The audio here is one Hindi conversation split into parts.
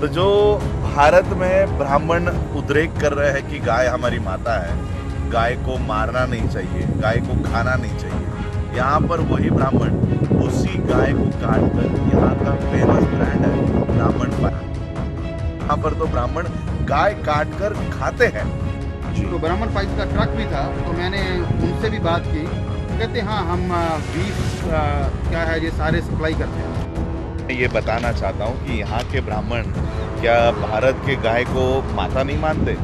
तो जो भारत में ब्राह्मण उद्रेक कर रहे हैं कि गाय हमारी माता है, गाय को मारना नहीं चाहिए, गाय को खाना नहीं चाहिए, यहाँ पर वही ब्राह्मण उसी गाय को काट कर, यहाँ का फेमस ब्रांड है ब्राह्मण पाइस, यहाँ पर तो ब्राह्मण गाय काट कर खाते हैं। तो ब्राह्मण पाइस का ट्रक भी था, तो मैंने उनसे भी बात की। कहते हाँ, हम बीफ क्या है ये सारे सप्लाई करते हैं। मैं ये बताना चाहता हूँ कि यहाँ के ब्राह्मण क्या भारत के गाय को माता नहीं मानते?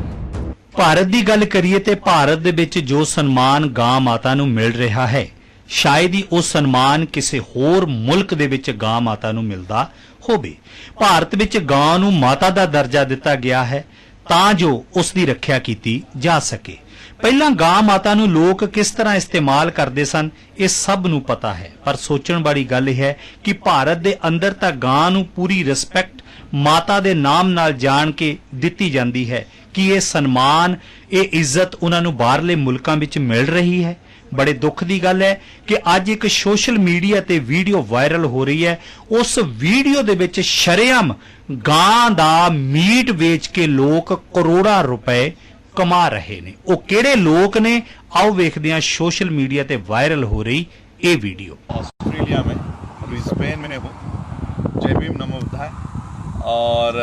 ਭਾਰਤ ਦੀ ਗੱਲ ਕਰੀਏ ਤੇ ਭਾਰਤ ਦੇ ਵਿੱਚ ਜੋ ਸਨਮਾਨ ਗਾਂ ਮਾਤਾ ਨੂੰ ਮਿਲ ਰਿਹਾ ਹੈ, ਸ਼ਾਇਦ ਹੀ ਉਹ ਸਨਮਾਨ ਕਿਸੇ ਹੋਰ ਮੁਲਕ ਦੇ ਵਿੱਚ ਗਾਂ ਮਾਤਾ ਨੂੰ ਮਿਲਦਾ ਹੋਵੇ। ਭਾਰਤ ਵਿੱਚ ਗਾਂ ਨੂੰ ਮਾਤਾ ਦਾ ਦਰਜਾ ਦਿੱਤਾ ਗਿਆ ਹੈ ਤਾਂ ਜੋ ਉਸ ਦੀ ਰੱਖਿਆ ਕੀਤੀ ਜਾ ਸਕੇ। ਪਹਿਲਾਂ ਗਾਂ ਮਾਤਾ ਨੂੰ ਲੋਕ ਕਿਸ ਤਰ੍ਹਾਂ ਇਸਤੇਮਾਲ ਕਰਦੇ ਸਨ, ਇਹ ਸਭ ਨੂੰ ਪਤਾ ਹੈ, ਪਰ ਸੋਚਣ ਵਾਲੀ ਗੱਲ ਇਹ ਹੈ ਕਿ ਭਾਰਤ ਦੇ ਅੰਦਰ ਤਾਂ ਗਾਂ ਨੂੰ ਪੂਰੀ ਰਿਸਪੈਕਟ ਮਾਤਾ ਦੇ ਨਾਮ ਨਾਲ ਜਾਣ ਕੇ ਦਿੱਤੀ ਜਾਂਦੀ ਹੈ ਕਿ ਇਹ ਸਨਮਾਨ, ਇਹ ਇੱਜ਼ਤ ਉਹਨਾਂ ਨੂੰ ਬਾਹਰਲੇ ਮੁਲਕਾਂ ਵਿੱਚ ਮਿਲ ਰਹੀ ਹੈ। ਬੜੇ ਦੁੱਖ ਦੀ ਗੱਲ ਹੈ ਕਿ ਅੱਜ ਇੱਕ ਸੋਸ਼ਲ ਮੀਡੀਆ ਤੇ ਵੀਡੀਓ ਵਾਇਰਲ ਹੋ ਰਹੀ ਹੈ। ਉਸ ਵੀਡੀਓ ਦੇ ਵਿੱਚ ਸ਼ਰੇਆਮ ਗਾਂ ਦਾ ਮੀਟ ਵੇਚ ਕੇ ਲੋਕ ਕਰੋੜਾਂ ਰੁਪਏ ਕਮਾ ਰਹੇ ਨੇ। ਉਹ ਕਿਹੜੇ ਲੋਕ ਨੇ, ਆਓ ਵੇਖਦੇ ਹਾਂ ਸੋਸ਼ਲ ਮੀਡੀਆ ਤੇ ਵਾਇਰਲ ਹੋ ਰਹੀ ਇਹ ਵੀਡੀਓ। ऑस्ट्रेलिया में ब्रिस्बेन में हूँ। जय भीम नमो बुद्धाय। और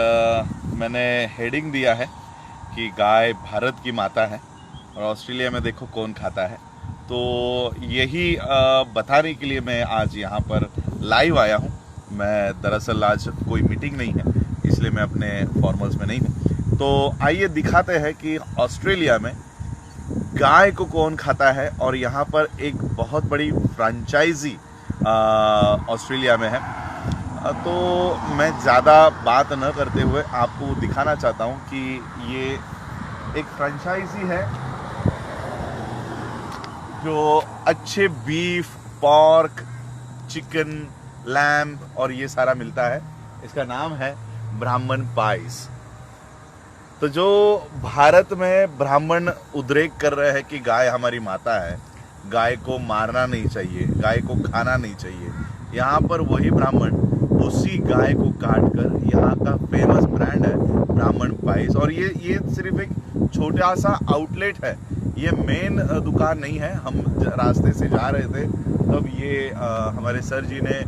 मैंने हेडिंग दिया है कि गाय भारत की माता है और ऑस्ट्रेलिया में देखो कौन खाता है। तो यही बताने के लिए मैं आज यहाँ पर लाइव आया हूँ। मैं दरअसल आज कोई मीटिंग नहीं है, इसलिए मैं अपने फॉर्मल्स में नहीं हूँ। तो आइए दिखाते हैं कि ऑस्ट्रेलिया में गाय को कौन खाता है। और यहाँ पर एक बहुत बड़ी फ्रेंचाइजी ऑस्ट्रेलिया में है। तो मैं ज़्यादा बात न करते हुए आपको दिखाना चाहता हूँ कि ये एक फ्रेंचाइजी है जो अच्छे बीफ, पॉर्क, चिकन, लैम्ब और ये सारा मिलता है। इसका नाम है ब्राह्मण पाइस। तो जो भारत में ब्राह्मण उद्रेक कर रहे हैं कि गाय हमारी माता है, गाय को मारना नहीं चाहिए, गाय को खाना नहीं चाहिए, यहाँ पर वही ब्राह्मण उसी गाय को काट कर, यहाँ का फेमस ब्रांड है ब्राह्मण पाइस। और ये सिर्फ एक छोटा सा आउटलेट है, ये मेन दुकान नहीं है। हम रास्ते से जा रहे थे तब ये हमारे सर जी ने,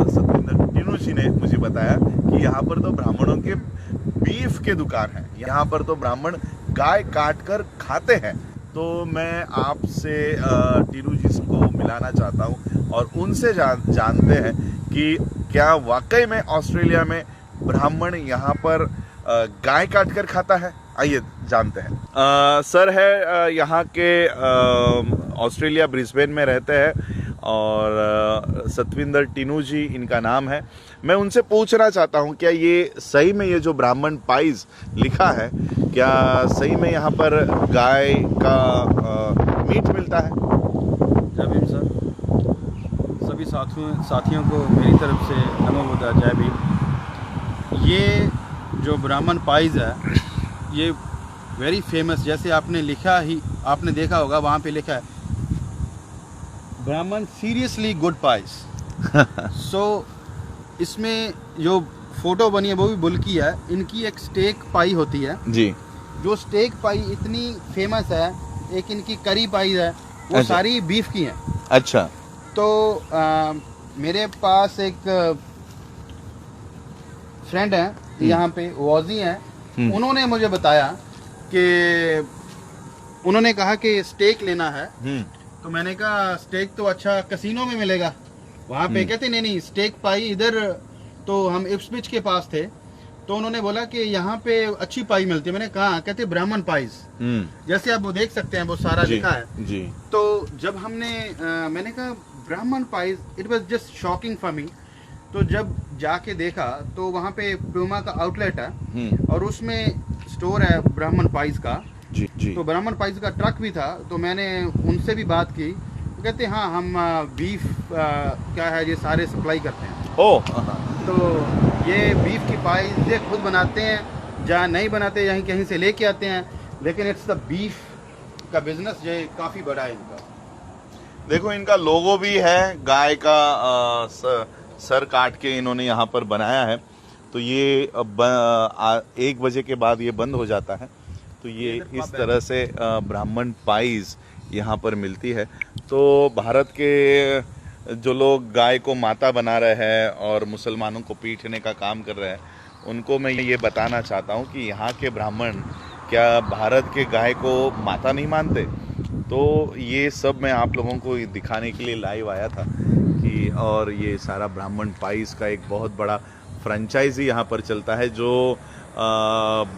सतविंदर टिनू जी ने मुझे बताया कि यहाँ पर तो ब्राह्मणों के बीफ के दुकान है, यहाँ पर तो ब्राह्मण गाय काट कर खाते हैं। तो मैं आपसे टीनू जी को मिलाना चाहता हूँ और उनसे जानते हैं कि क्या वाकई में ऑस्ट्रेलिया में ब्राह्मण यहाँ पर गाय काट कर खाता है। आइए जानते हैं। सर है यहाँ के ऑस्ट्रेलिया ब्रिस्बेन में रहते हैं और सतविंदर टिनू जी इनका नाम है। मैं उनसे पूछना चाहता हूँ क्या ये सही में ये जो ब्राह्मण पाइस लिखा है, क्या सही में यहाँ पर गाय का मीट मिलता है? जय भीम सर, सभी साथियों को मेरी तरफ से नमो बुद्धाय, जय भीम। ये जो ब्राह्मण पाइस है ये वेरी फेमस, जैसे आपने देखा होगा वहाँ पे लिखा है ब्राह्मण सीरियसली गुड पाइस। सो इसमें जो फोटो बनी है वो भी बुल की है। इनकी एक स्टेक पाई होती है जी, जो स्टेक पाई इतनी फेमस है। एक इनकी करी पाई है, वो अच्छा। सारी बीफ की हैं। अच्छा। तो मेरे पास एक फ्रेंड है यहाँ पे, वॉजी हैं, उन्होंने मुझे बताया कि उन्होंने कहा कि स्टेक लेना है। तो मैंने कहा स्टेक तो अच्छा कैसीनो में मिलेगा वहाँ पे। कहते नहीं, स्टेक पाई इधर, तो हम इप्सविच के पास थे, तो उन्होंने बोला कि यहाँ पे अच्छी पाई मिलती है। मैंने कहा, कहते ब्राह्मण पाइस, जैसे आप वो देख सकते हैं वो सारा लिखा है जी। तो जब हमने मैंने कहा ब्राह्मण price, it was just shocking for me. तो जब जाके देखा तो वहाँ पे प्यूमा का आउटलेट है और उसमें स्टोर है ब्राह्मण पाइस का जी। तो ब्राह्मण पाइस का ट्रक भी था, तो मैंने उनसे भी बात की। तो कहते हाँ, हम बीफ क्या है ये सारे सप्लाई करते हैं। तो ये बीफ की पाइस ये खुद बनाते हैं, जहाँ नहीं बनाते यहीं कहीं से लेके आते हैं, लेकिन इट्स द बीफ का बिजनेस जो काफ़ी बड़ा है इनका। देखो इनका लोगो भी है, गाय का सर काट के इन्होंने यहाँ पर बनाया है। तो ये 1 बजे के बाद ये बंद हो जाता है। तो ये इस तरह से ब्राह्मण पाइस यहाँ पर मिलती है। तो भारत के जो लोग गाय को माता बना रहे हैं और मुसलमानों को पीटने का काम कर रहे हैं, उनको मैं ये बताना चाहता हूँ कि यहाँ के ब्राह्मण क्या भारत के गाय को माता नहीं मानते। तो ये सब मैं आप लोगों को दिखाने के लिए लाइव आया था कि, और ये सारा ब्राह्मण पाइस का एक बहुत बड़ा फ्रेंचाइजी यहाँ पर चलता है, जो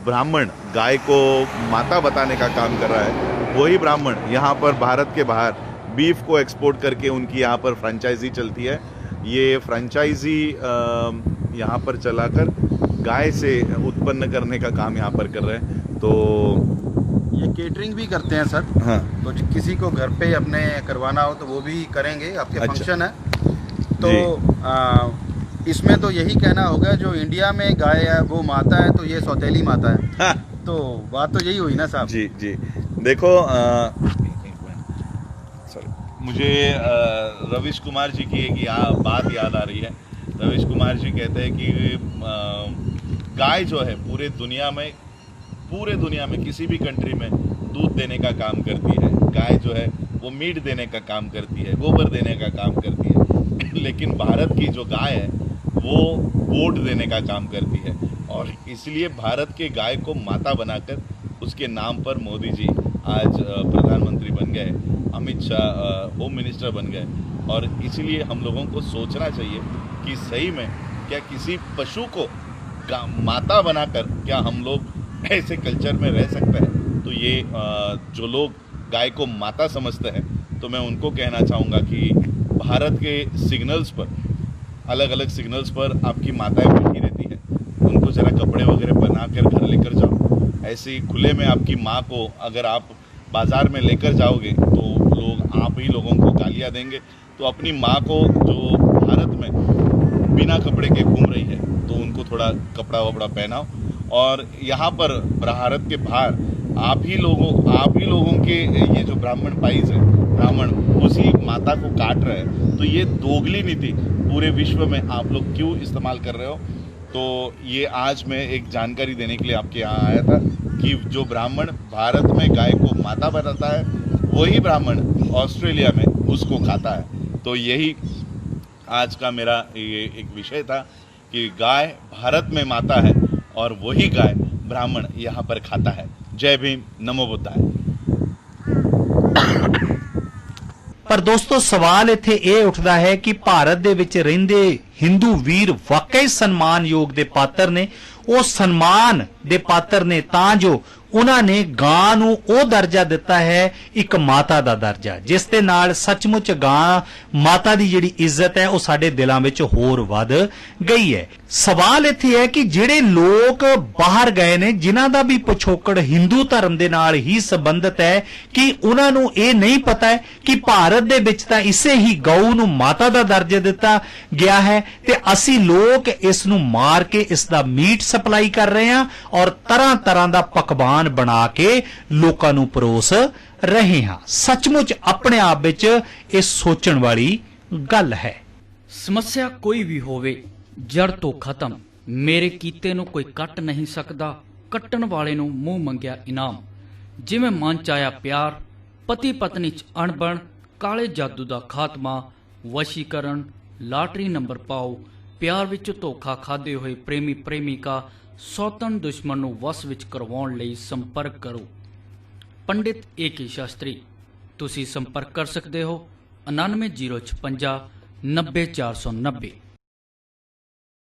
ब्राह्मण गाय को माता बताने का काम कर रहा है। वही ब्राह्मण यहाँ पर भारत के बाहर बीफ को एक्सपोर्ट करके उनकी यहाँ पर फ्रेंचाइजी चलती है। ये फ्रेंचाइजी यहाँ पर चलाकर गाय से उत्पन्न करने का काम यहाँ पर कर रहे हैं। तो ये केटरिंग भी करते हैं सर। हाँ, तो किसी को घर पे अपने करवाना हो तो वो भी करेंगे। आपके अच्छा। फंक्शन है तो इसमें तो यही कहना होगा, जो इंडिया में गाय है वो माता है, तो ये सौतेली माता है। हाँ। तो बात तो यही हुई ना साहब। जी जी, देखो सॉरी, मुझे रविश कुमार जी की एक बात याद आ रही है। रविश कुमार जी कहते हैं कि गाय जो है पूरे दुनिया में किसी भी कंट्री में दूध देने का काम करती है। गाय जो है वो मीट देने का काम करती है, गोबर देने का काम करती है। लेकिन भारत की जो गाय है वो वोट देने का काम करती है, और इसलिए भारत के गाय को माता बनाकर उसके नाम पर मोदी जी आज प्रधानमंत्री बन गए, अमित शाह होम मिनिस्टर बन गए। और इसलिए हम लोगों को सोचना चाहिए कि सही में क्या किसी पशु को माता बनाकर क्या हम लोग ऐसे कल्चर में रह सकते हैं। तो ये जो लोग गाय को माता समझते हैं, तो मैं उनको कहना चाहूँगा कि भारत के सिग्नल्स पर, अलग अलग सिग्नल्स पर आपकी माताएं बैठी रहती है, उनको ज़रा कपड़े वगैरह पहना कर घर लेकर जाओ। ऐसे ही खुले में आपकी माँ को अगर आप बाज़ार में लेकर जाओगे तो लोग आप ही लोगों को गालियाँ देंगे। तो अपनी माँ को जो भारत में बिना कपड़े के घूम रही है, तो उनको थोड़ा कपड़ा वपड़ा पहनाओ। और यहाँ पर भारत के बाहर आप ही लोगों के ये जो ब्राह्मण पाइस है, ब्राह्मण उसी माता को काट रहे हैं। तो ये दोगली नीति पूरे विश्व में आप लोग क्यों इस्तेमाल कर रहे हो। तो ये आज मैं एक जानकारी देने के लिए आपके यहाँ आया था कि जो ब्राह्मण भारत में गाय को माता बनाता है, वही ब्राह्मण ऑस्ट्रेलिया में उसको खाता है। तो यही आज का मेरा ये एक विषय था कि गाय भारत में माता है और वही गाय ब्राह्मण यहाँ पर खाता है। जय भीम, नमो बुद्धाय। ਪਰ ਦੋਸਤੋ ਸਵਾਲ ਇੱਥੇ ਇਹ ਉੱਠਦਾ ਹੈ ਕਿ ਭਾਰਤ ਦੇ ਵਿੱਚ ਰਹਿੰਦੇ ਹਿੰਦੂ ਵੀਰ ਵਾਕਈ ਸਨਮਾਨਯੋਗ ਦੇ ਪਾਤਰ ਨੇ। ਉਹ ਸਨਮਾਨ ਦੇ ਪਾਤਰ ਨੇ ਤਾਂ ਜੋ ਉਹਨਾਂ ਨੇ ਗਾਂ ਨੂੰ ਉਹ ਦਰਜਾ ਦਿੱਤਾ ਹੈ, ਇੱਕ ਮਾਤਾ ਦਾ ਦਰਜਾ, ਜਿਸ ਦੇ ਨਾਲ ਸੱਚਮੁੱਚ ਗਾਂ ਮਾਤਾ ਦੀ ਜਿਹੜੀ ਇੱਜ਼ਤ ਹੈ ਉਹ ਸਾਡੇ ਦਿਲਾਂ ਵਿੱਚ ਹੋਰ ਵੱਧ ਗਈ ਹੈ। ਸਵਾਲ ਇੱਥੇ ਹੈ ਕਿ ਜਿਹੜੇ ਲੋਕ ਬਾਹਰ ਗਏ ਨੇ, ਜਿਨ੍ਹਾਂ ਦਾ ਵੀ ਪਿਛੋਕੜ ਹਿੰਦੂ ਧਰਮ ਦੇ ਨਾਲ ਹੀ ਸੰਬੰਧਿਤ ਹੈ, ਕਿ ਉਹਨਾਂ ਨੂੰ ਇਹ ਨਹੀਂ ਪਤਾ ਹੈ ਕਿ ਭਾਰਤ ਦੇ ਵਿੱਚ ਤਾਂ ਇਸੇ ਹੀ ਗਊ ਨੂੰ ਮਾਤਾ ਦਾ ਦਰਜਾ ਦਿੱਤਾ ਗਿਆ ਹੈ ਤੇ ਅਸੀਂ ਲੋਕ ਇਸ ਨੂੰ ਮਾਰ ਕੇ ਇਸ ਦਾ ਮੀਟ ਸਪਲਾਈ ਕਰ ਰਹੇ ਹਾਂ ਔਰ ਤਰ੍ਹਾਂ ਤਰ੍ਹਾਂ ਦਾ ਪਕਵਾਨ ਬਣਾ ਕੇ ਲੋਕਾਂ ਨੂੰ ਪਰੋਸ ਰਹੇ ਹਾਂ। ਸੱਚਮੁੱਚ ਆਪਣੇ ਆਪ ਵਿੱਚ ਇਹ ਸੋਚਣ ਵਾਲੀ ਗੱਲ ਹੈ। ਸਮੱਸਿਆ ਕੋਈ ਵੀ ਹੋਵੇ, ਜੜ ਤੋਂ ਖਤਮ। ਮੇਰੇ ਕੀਤੇ ਨੂੰ ਕੋਈ ਕੱਟ ਨਹੀਂ ਸਕਦਾ, ਕੱਟਣ ਵਾਲੇ ਨੂੰ ਮੂੰਹ ਮੰਗਿਆ ਇਨਾਮ। ਜਿਵੇਂ ਮਨ ਚ ਆਇਆ ਪਿਆਰ, ਪਤੀ ਪਤਨੀ ਚ ਅਣਬਣ, ਕਾਲੇ ਜਾਦੂ ਦਾ ਖਾਤਮਾ, ਵਸ਼ੀਕਰਨ, ਲਾਟਰੀ ਨੰਬਰ ਪਾਓ। ਪਿਆਰ ਵਿੱਚ ਧੋਖਾ ਖਾਦੇ ਹੋਏ ਪ੍ਰੇਮੀ ਪ੍ਰੇਮਿਕਾ ਸੌਤਨ ਦੁਸ਼ਮਣ ਨੂੰ ਵਸ ਵਿੱਚ ਕਰਵਾਉਣ ਲਈ ਸੰਪਰਕ ਕਰੋ। ਪੰਡਿਤ ਏ.ਕੇ. ਸ਼ਾਸਤਰੀ। ਤੁਸੀਂ ਸੰਪਰਕ ਕਰ ਸਕਦੇ ਹੋ 9905 90490।